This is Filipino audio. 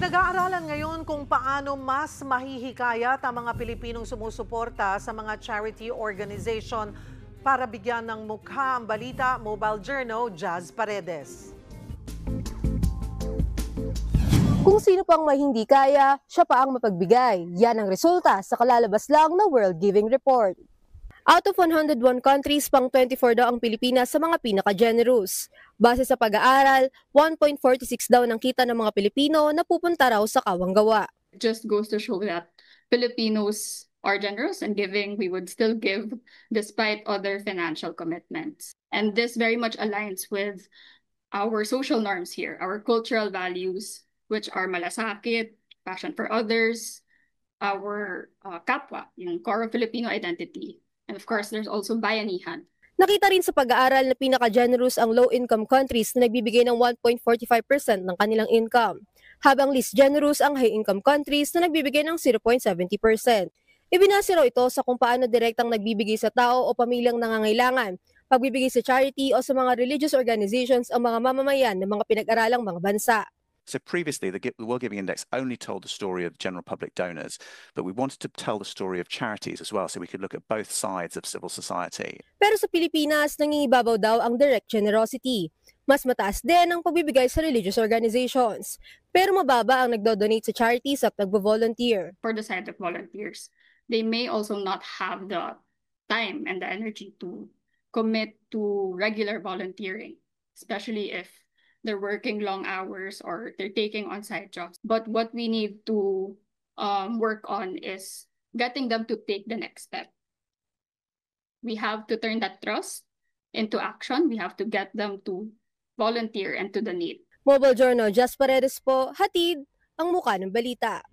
Pinag-aaralan ngayon kung paano mas mahihikayat ang mga Pilipinong sumusuporta sa mga charity organization para bigyan ng mukha ang balita. Mobile Journal, Jazz Paredes. Kung sino pang may hindi kaya, siya pa ang mapagbigay. Yan ang resulta sa kalalabas lang na World Giving Report. Out of 101 countries, pang 24 daw ang Pilipinas sa mga pinaka-generous. Base sa pag-aaral, 1.46 daw ng kita ng mga Pilipino na pupunta raw sa kawanggawa. It just goes to show that Filipinos are generous and giving. We would still give despite other financial commitments. And this very much aligns with our social norms here, our cultural values, which are malasakit, passion for others, our kapwa, yung core of Filipino identity. And of course, there's also bayanihan. Nakita rin sa pag-aaral na pinaka-generous ang low-income countries na nagbibigay ng 1.45% ng kanilang income, habang least generous ang high-income countries na nagbibigay ng 0.70%. Ibinase raw ito sa kung paano direktang nagbibigay sa tao o pamilyang nangangailangan, pagbibigay sa charity o sa mga religious organizations ang mga mamamayan ng mga pinag-aralang mga bansa. So previously, the World Giving Index only told the story of general public donors, but we wanted to tell the story of charities as well, so we could look at both sides of civil society. Pero sa Pilipinas, nangingibabaw daw ang direct generosity. Mas mataas din ang pagbibigay sa religious organizations. Pero mababa ang nagdo-donate sa charities at nagbo-volunteer. For the side of volunteers, they may also not have the time and the energy to commit to regular volunteering, especially if they're working long hours or they're taking on side jobs. But what we need to work on is getting them to take the next step. We have to turn that trust into action. We have to get them to volunteer and to the need. Mobile Journal, Jazz Paredes po, hatid ang mukha ng balita.